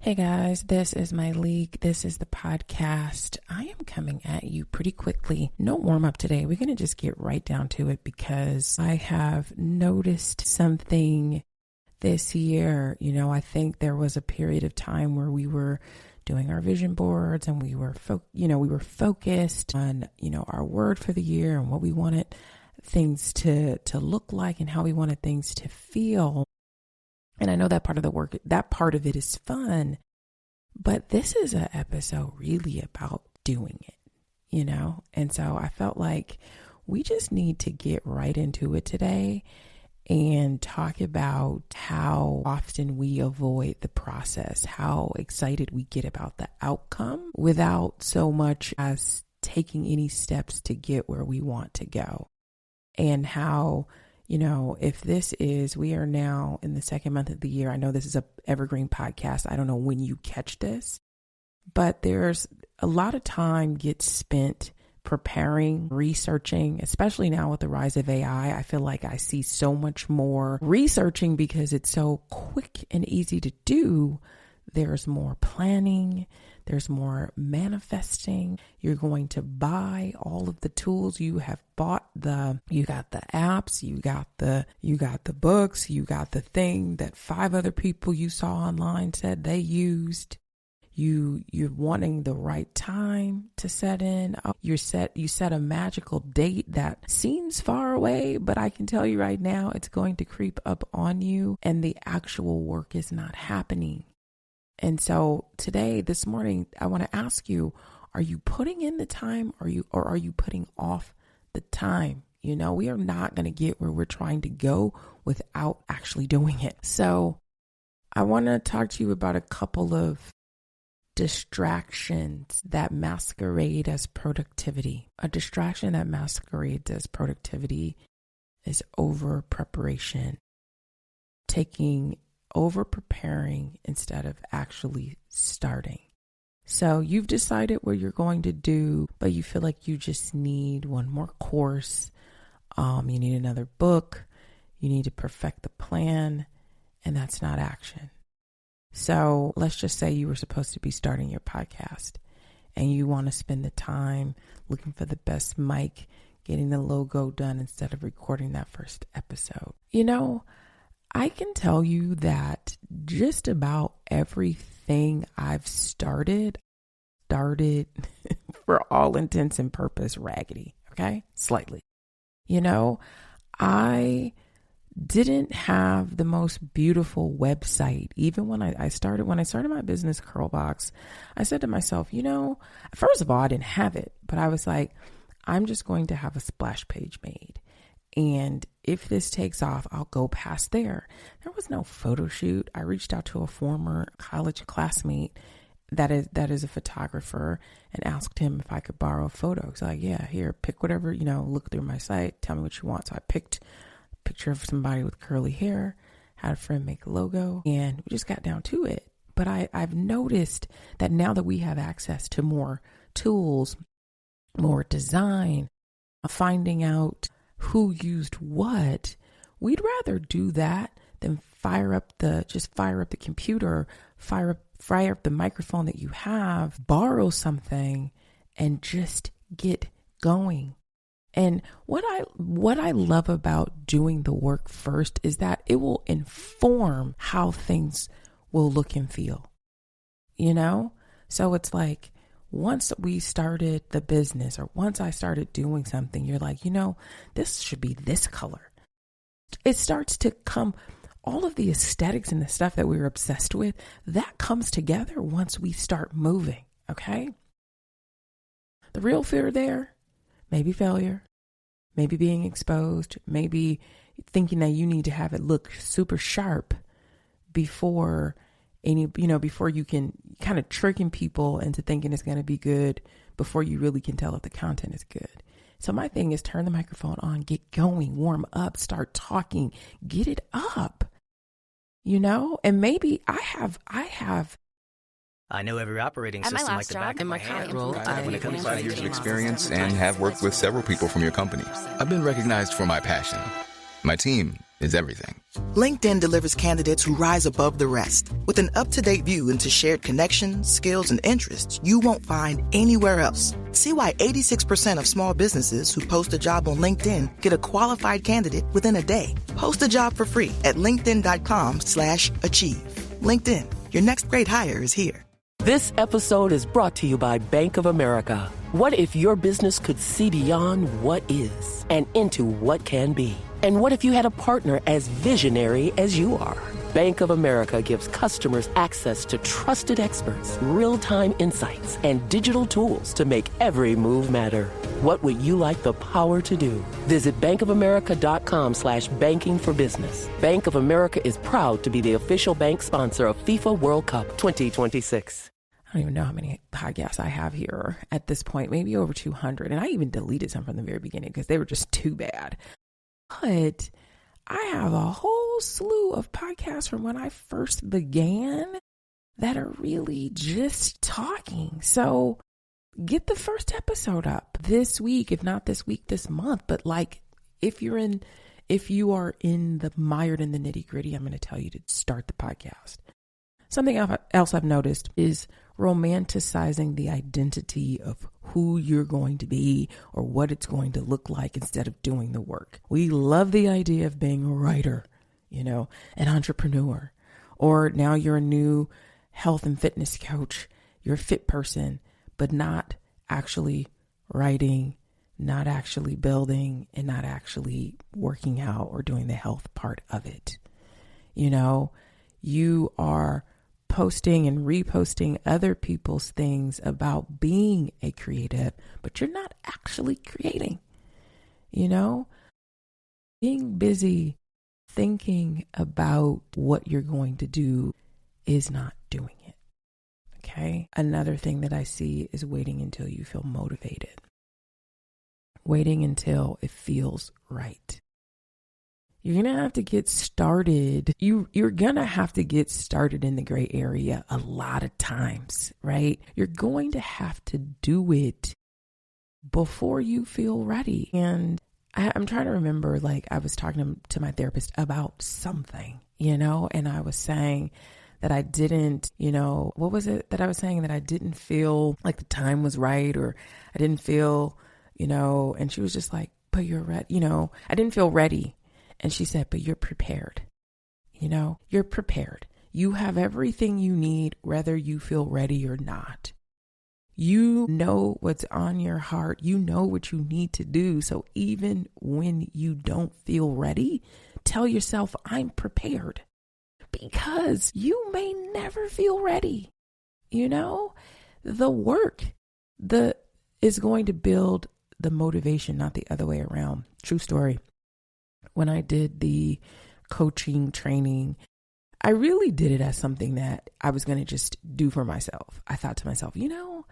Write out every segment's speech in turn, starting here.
Hey guys, this is my league. This is the podcast. I am coming at you pretty quickly. No warm up today. We're going to just get right down to it because I have noticed something this year. I think there was a period of time where we were doing our vision boards and we were focused on, our word for the year and what we wanted things to look like and how we wanted things to feel. And I know that part of the work, that part of it is fun, but this is an episode really about doing it, And so I felt like we just need to get right into it today and talk about how often we avoid the process, how excited we get about the outcome without so much as taking any steps to get where we want to go. And how we are now in the second month of the year. I know this is a evergreen podcast. I don't know when you catch this, but there's a lot of time gets spent preparing, researching, especially now with the rise of AI. I feel like I see so much more researching because it's so quick and easy to do. There's more planning. There's more manifesting. You're going to buy all of the tools. You have bought you got the apps, you got the books, you got the thing that 5 other people you saw online said they used. You're wanting the right time to set in. You set a magical date that seems far away, but I can tell you right now, it's going to creep up on you and the actual work is not happening. And so this morning, I want to ask you, are you putting in the time or are you putting off the time? We are not going to get where we're trying to go without actually doing it. So I want to talk to you about a couple of distractions that masquerade as productivity. A distraction that masquerades as productivity is over preparation, over preparing instead of actually starting. So you've decided what you're going to do, but you feel like you just need one more course. You need another book. You need to perfect the plan, and that's not action. So let's just say you were supposed to be starting your podcast and you want to spend the time looking for the best mic, getting the logo done instead of recording that first episode. I can tell you that just about everything I've started for all intents and purpose raggedy, okay? Slightly. I didn't have the most beautiful website. Even when I started my business Curlbox, I said to myself, first of all, I didn't have it, but I was like, I'm just going to have a splash page made. And if this takes off, I'll go past there. There was no photo shoot. I reached out to a former college classmate that is a photographer and asked him if I could borrow a photo. He's like, yeah, here, pick whatever, look through my site, tell me what you want. So I picked a picture of somebody with curly hair, had a friend make a logo, and we just got down to it. But I've noticed that now that we have access to more tools, more design, finding out who used what, we'd rather do that than fire up the computer, fire up the microphone that you have, borrow something and just get going. And what I love about doing the work first is that it will inform how things will look and feel. So it's like, once we started the business or once I started doing something, you're like, this should be this color. It starts to come, all of the aesthetics and the stuff that we were obsessed with, that comes together once we start moving, okay? The real fear there, maybe failure, maybe being exposed, maybe thinking that you need to have it look super sharp before you can kind of tricking people into thinking it's going to be good before you really can tell if the content is good. So my thing is turn the microphone on, get going, warm up, start talking, get it up, and maybe I know every operating system like the back of my hand. I have 25 years of experience and have worked with several people from your company. I've been recognized for my passion. My team is everything. LinkedIn delivers candidates who rise above the rest. With an up-to-date view into shared connections, skills, and interests you won't find anywhere else. See why 86% of small businesses who post a job on LinkedIn get a qualified candidate within a day. Post a job for free at linkedin.com/achieve. LinkedIn, your next great hire is here. This episode is brought to you by Bank of America. What if your business could see beyond what is and into what can be? And what if you had a partner as visionary as you are? Bank of America gives customers access to trusted experts, real-time insights, and digital tools to make every move matter. What would you like the power to do? Visit bankofamerica.com/banking for business. Bank of America is proud to be the official bank sponsor of FIFA World Cup 2026. I don't even know how many podcasts I have here at this point, maybe over 200. And I even deleted some from the very beginning because they were just too bad. But I have a whole slew of podcasts from when I first began that are really just talking. So get the first episode up this week, if not this week, this month. But like, if you are in the mired in the nitty gritty, I'm going to tell you to start the podcast. Something else I've noticed is romanticizing the identity of who you're going to be or what it's going to look like instead of doing the work. We love the idea of being a writer, an entrepreneur, or now you're a new health and fitness coach. You're a fit person, but not actually writing, not actually building, and not actually working out or doing the health part of it. You are posting and reposting other people's things about being a creative, but you're not actually creating. Being busy thinking about what you're going to do is not doing it. Okay. Another thing that I see is waiting until you feel motivated, waiting until it feels right. You're going to have to get started. You're going to have to get started in the gray area a lot of times, right? You're going to have to do it before you feel ready. And I'm trying to remember, I was talking to my therapist about something, and I was saying that I didn't, what was it that I was saying? That I didn't feel like the time was right, or I didn't feel, and she was just like, but you're ready, I didn't feel ready. And she said, but you're prepared. You're prepared. You have everything you need, whether you feel ready or not. You know what's on your heart. You know what you need to do. So even when you don't feel ready, tell yourself, I'm prepared. Because you may never feel ready. The work is going to build the motivation, not the other way around. True story. When I did the coaching training, I really did it as something that I was going to just do for myself. I thought to myself, I'm going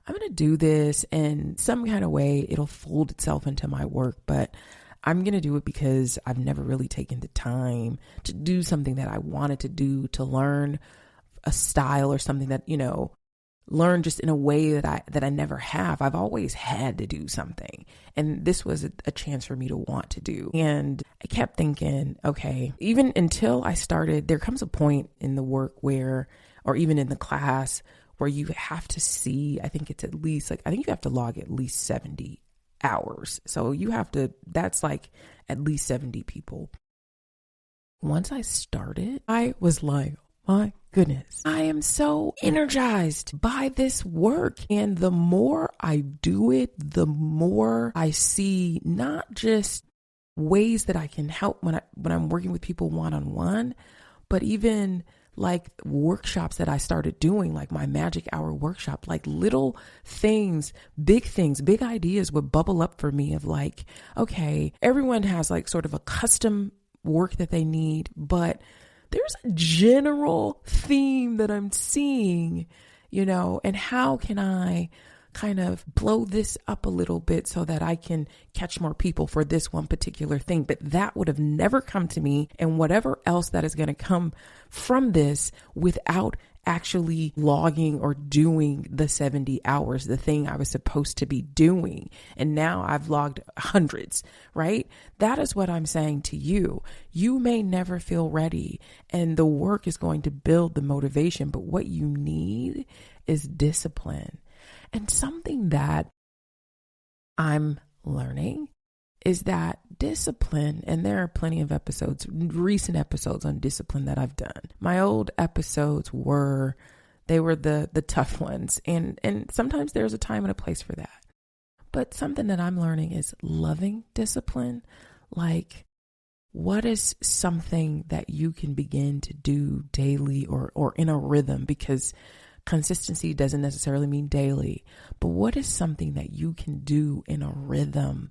to do this in some kind of way. It'll fold itself into my work, but I'm going to do it because I've never really taken the time to do something that I wanted to do, to learn a style or something that, learn just in a way that I never have. I've always had to do something. And this was a chance for me to want to do. And I kept thinking, okay, even until I started, there comes a point in the work where, or even in the class, where you have to see, I think it's at least I think you have to log at least 70 hours. So that's at least 70 people. Once I started, I was like, my goodness, I am so energized by this work. And the more I do it, the more I see not just ways that I can help when I'm working with people one-on-one, but even workshops that I started doing, like my magic hour workshop, little things, big ideas would bubble up for me of okay, everyone has sort of a custom work that they need, but there's a general theme that I'm seeing, and how can I kind of blow this up a little bit so that I can catch more people for this one particular thing. But that would have never come to me, and whatever else that is going to come from this, without actually logging or doing the 70 hours, the thing I was supposed to be doing. And now I've logged hundreds, right? That is what I'm saying to you. You may never feel ready, and the work is going to build the motivation, but what you need is discipline. And something that I'm learning is that discipline, and there are plenty of episodes, recent episodes on discipline that I've done. My old episodes were the tough ones. And sometimes there's a time and a place for that. But something that I'm learning is loving discipline. Like, what is something that you can begin to do daily or in a rhythm? Because consistency doesn't necessarily mean daily, but what is something that you can do in a rhythm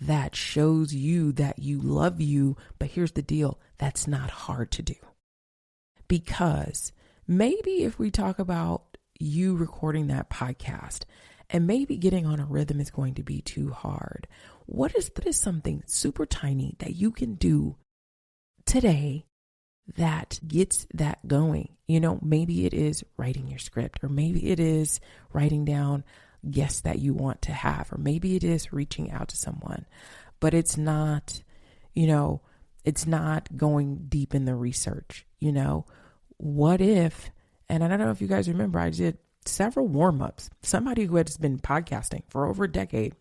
that shows you that you love you? But here's the deal, that's not hard to do. Because maybe if we talk about you recording that podcast, and maybe getting on a rhythm is going to be too hard, what is something super tiny that you can do today that gets that going? You know, maybe it is writing your script, or maybe it is writing down guests that you want to have, or maybe it is reaching out to someone, but it's not, it's not going deep in the research. What if, and I don't know if you guys remember, I did several warm-ups. Somebody who has been podcasting for over a decade,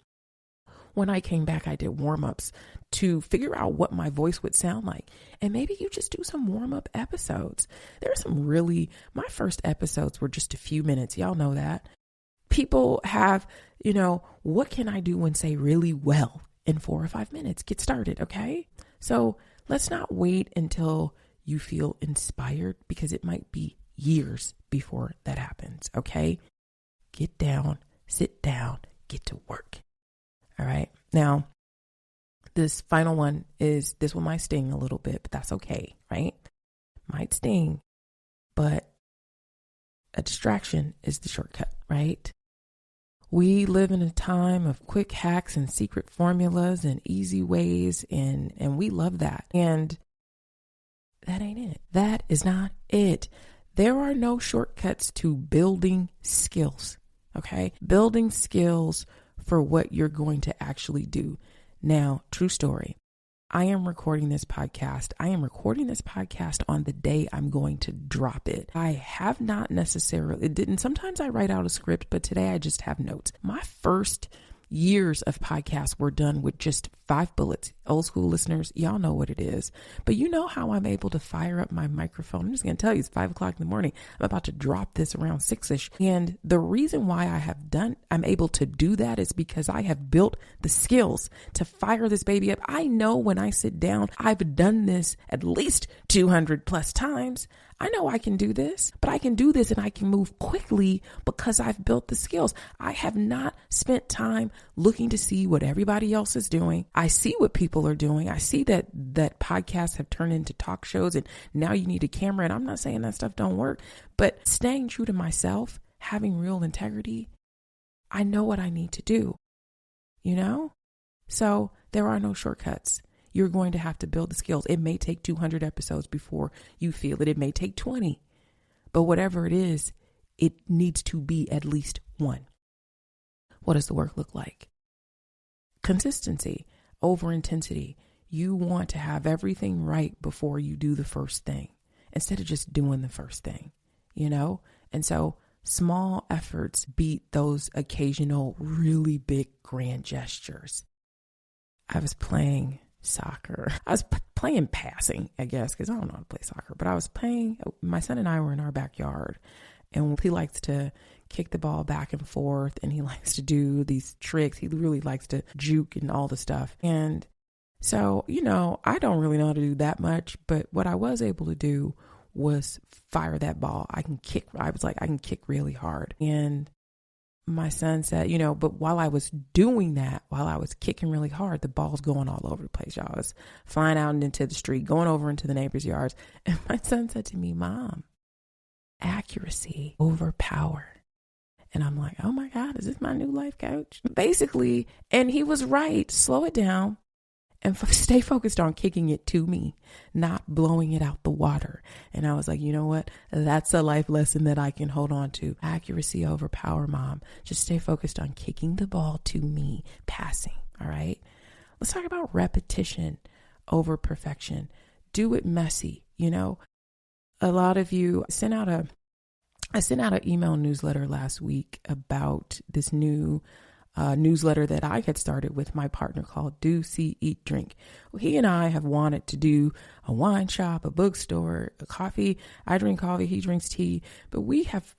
when I came back, I did warm-ups to figure out what my voice would sound like. And maybe you just do some warm-up episodes. My first episodes were just a few minutes. Y'all know that. People have, what can I do and say really well in 4 or 5 minutes? Get started, okay? So let's not wait until you feel inspired, because it might be years before that happens, okay? Get down, sit down, get to work. All right. Now, this final one this one might sting a little bit, but that's okay, right? Might sting, but a distraction is the shortcut, right? We live in a time of quick hacks and secret formulas and easy ways, and we love that. And that ain't it. That is not it. There are no shortcuts to building skills, okay? Building skills for what you're going to actually do. Now, true story. I am recording this podcast. On the day I'm going to drop it. I have not necessarily, sometimes I write out a script, but today I just have notes. My first years of podcasts were done with just 5 bullets. Old school listeners, y'all know what it is. But you know how I'm able to fire up my microphone. I'm just going to tell you, it's 5 o'clock in the morning. I'm about to drop this around 6ish. And the reason why I'm able to do that is because I have built the skills to fire this baby up. I know when I sit down, I've done this at least 200 plus times. I know I can do this, but I can do this and I can move quickly because I've built the skills. I have not spent time looking to see what everybody else is doing. I see what people are doing. I see that podcasts have turned into talk shows, and now you need a camera. And I'm not saying that stuff don't work, but staying true to myself, having real integrity, I know what I need to do, So there are no shortcuts. You're going to have to build the skills. It may take 200 episodes before you feel it. It may take 20, but whatever it is, it needs to be at least 1. What does the work look like? Consistency over intensity. You want to have everything right before you do the first thing, instead of just doing the first thing, And so small efforts beat those occasional really big grand gestures. I was playing soccer. I was playing passing, I guess, because I don't know how to play soccer, but I was playing. My son and I were in our backyard, and he likes to kick the ball back and forth, and he likes to do these tricks. He really likes to juke and all the stuff. And so, I don't really know how to do that much, but what I was able to do was fire that ball. I can kick really hard. And my son said, but while I was doing that, while I was kicking really hard, the ball's going all over the place, y'all. I was flying out into the street, going over into the neighbors' yards. And my son said to me, Mom, accuracy over power. And I'm like, oh my God, is this my new life coach? Basically, and he was right. Slow it down and stay focused on kicking it to me, not blowing it out the water. And I was like, you know what? That's a life lesson that I can hold on to. Accuracy over power, Mom. Just stay focused on kicking the ball to me, passing. All right. Let's talk about repetition over perfection. Do it messy. You know, a lot of you I sent out an email newsletter last week about this new newsletter that I had started with my partner called Do, See, Eat, Drink. Well, he and I have wanted to do a wine shop, a bookstore, a coffee. I drink coffee, he drinks tea, but we have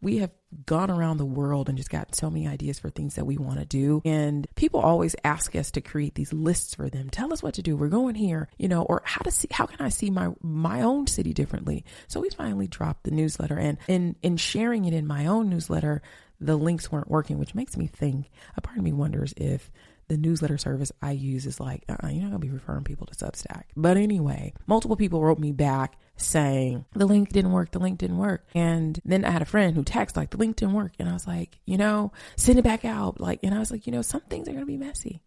gone around the world and just got so many ideas for things that we want to do. And people always ask us to create these lists for them. Tell us what to do. We're going here, you know, or how can I see my own city differently? So we finally dropped the newsletter, and in sharing it in my own newsletter, the links weren't working, which makes me think, a part of me wonders if the newsletter service I use is like, you're not going to be referring people to Substack. But anyway, multiple people wrote me back saying the link didn't work. And then I had a friend who texted like, the link didn't work. And I was like, you know, send it back out. Like, and I was like, you know, some things are going to be messy.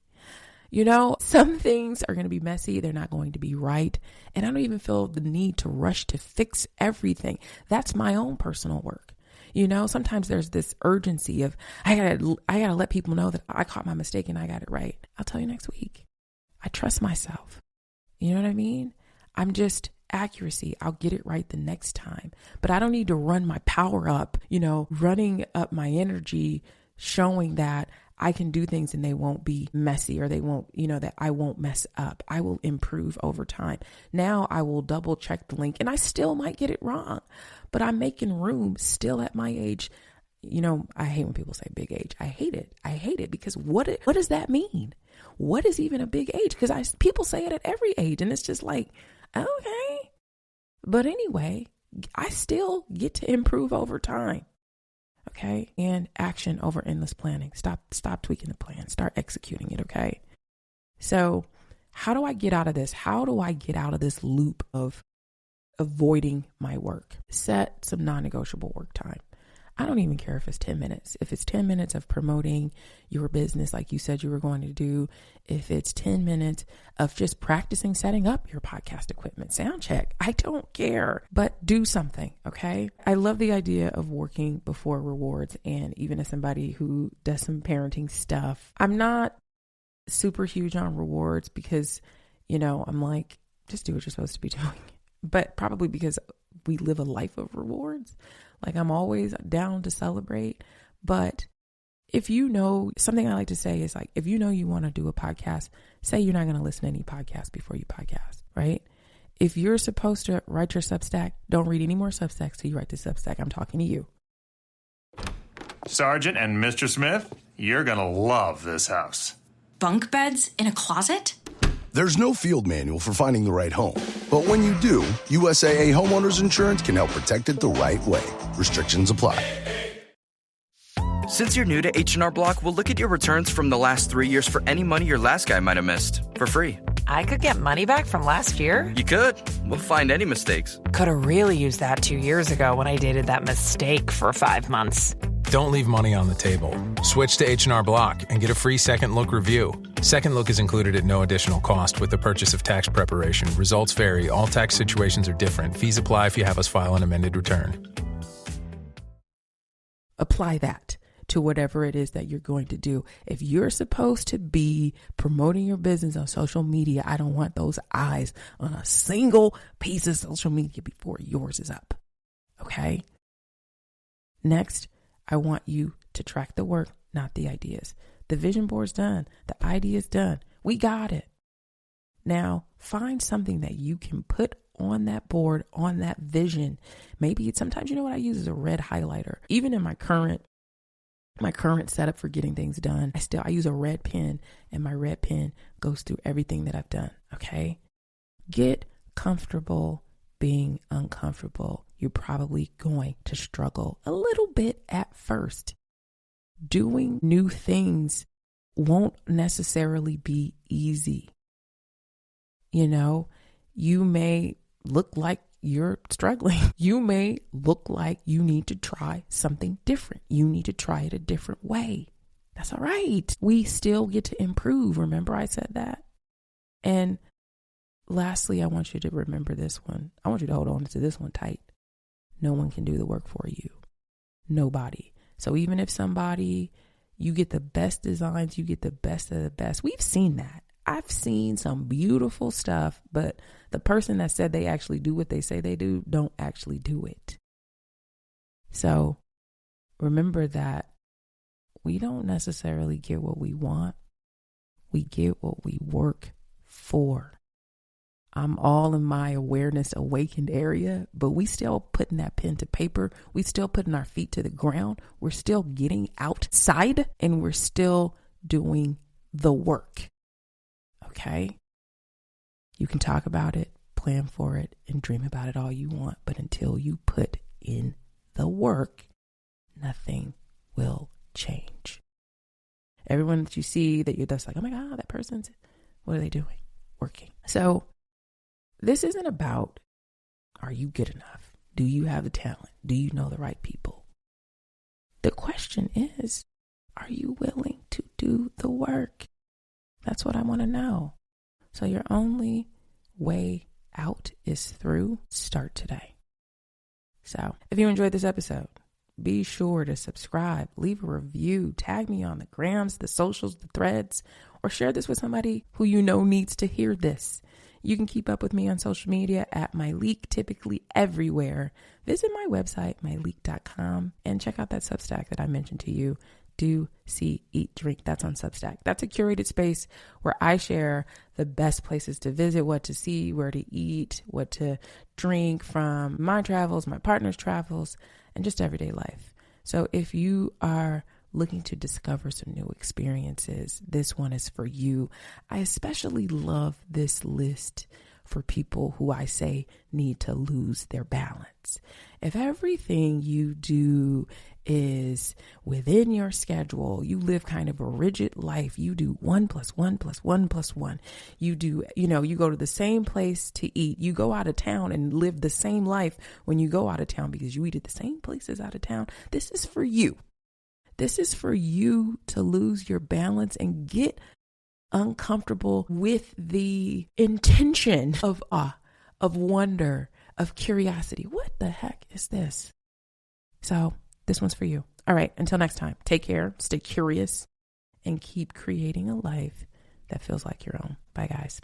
You know, some things are going to be messy. They're not going to be right. And I don't even feel the need to rush to fix everything. That's my own personal work. You know, sometimes there's this urgency of, I gotta let people know that I caught my mistake and I got it right. I'll tell you next week. I trust myself. You know what I mean? I'm just accuracy. I'll get it right the next time, but I don't need to run my power up, you know, running up my energy, showing that I can do things and they won't be messy, or they won't, you know, that I won't mess up. I will improve over time. Now I will double check the link and I still might get it wrong, but I'm making room still at my age. You know, I hate when people say big age. I hate it because what does that mean? What is even a big age? Because people say it at every age and it's just like, okay. But anyway, I still get to improve over time. Okay. And action over endless planning. Stop tweaking the plan. Start executing it. Okay. So how do I get out of this? How do I get out of this loop of avoiding my work? Set some non-negotiable work time. I don't even care if it's 10 minutes. If it's 10 minutes of promoting your business like you said you were going to do, if it's 10 minutes of just practicing setting up your podcast equipment, sound check, I don't care, but do something, okay? I love the idea of working before rewards. And even as somebody who does some parenting stuff, I'm not super huge on rewards because, you know, I'm like, just do what you're supposed to be doing. But probably because we live a life of rewards. Like I'm always down to celebrate. But if you know, something I like to say is like, if you know you want to do a podcast, say you're not going to listen to any podcast before you podcast, right? If you're supposed to write your Substack, don't read any more Substacks till you write the Substack. I'm talking to you. Sergeant and Mr. Smith, you're going to love this house. Bunk beds in a closet? There's no field manual for finding the right home. But when you do, USAA Homeowners Insurance can help protect it the right way. Restrictions apply. Since you're new to H&R Block, we'll look at your returns from the last 3 years for any money your last guy might have missed for free. I could get money back from last year? You could. We'll find any mistakes. Could have really used that 2 years ago when I dated that mistake for 5 months. Don't leave money on the table. Switch to H&R Block and get a free Second Look review. Second Look is included at no additional cost with the purchase of tax preparation. Results vary. All tax situations are different. Fees apply if you have us file an amended return. Apply that to whatever it is that you're going to do. If you're supposed to be promoting your business on social media, I don't want those eyes on a single piece of social media before yours is up. Okay? Next, I want you to track the work, not the ideas. The vision board's done. The idea's done. We got it. Now, find something that you can put on that board, on that vision. Maybe sometimes, you know what I use is a red highlighter. Even in my current setup for getting things done, I use a red pen, and my red pen goes through everything that I've done. Okay? Get comfortable being uncomfortable. You're probably going to struggle a little bit at first. Doing new things won't necessarily be easy. You know, you may look like you're struggling. You may look like you need to try something different. You need to try it a different way. That's all right. We still get to improve. Remember I said that? And lastly, I want you to remember this one. I want you to hold on to this one tight. No one can do the work for you. Nobody. So even if somebody, you get the best designs, you get the best of the best. We've seen that. I've seen some beautiful stuff, but the person that said they actually do what they say they do, don't actually do it. So remember that we don't necessarily get what we want. We get what we work for. I'm all in my awareness awakened area, but we still putting that pen to paper. We still putting our feet to the ground. We're still getting outside and we're still doing the work. Okay? You can talk about it, plan for it, and dream about it all you want. But until you put in the work, nothing will change. Everyone that you see that you're just like, oh my God, that person's, what are they doing? Working. So this isn't about, are you good enough? Do you have the talent? Do you know the right people? The question is, are you willing to do the work? That's what I want to know. So your only way out is through. Start today. So if you enjoyed this episode, be sure to subscribe, leave a review, tag me on the grams, the socials, the threads, or share this with somebody who you know needs to hear this. You can keep up with me on social media at MyLeak, typically everywhere. Visit my website, myleak.com, and check out that Substack that I mentioned to you. Do, see, eat, drink. That's on Substack. That's a curated space where I share the best places to visit, what to see, where to eat, what to drink from my travels, my partner's travels, and just everyday life. So if you are looking to discover some new experiences, this one is for you. I especially love this list for people who I say need to lose their balance. If everything you do is within your schedule, you live kind of a rigid life, you do 1 + 1 + 1 + 1. You do, you go to the same place to eat. You go out of town and live the same life when you go out of town because you eat at the same places out of town. This is for you. This is for you to lose your balance and get uncomfortable with the intention of awe, of wonder, of curiosity. What the heck is this? So this one's for you. All right. Until next time, take care, stay curious, and keep creating a life that feels like your own. Bye, guys.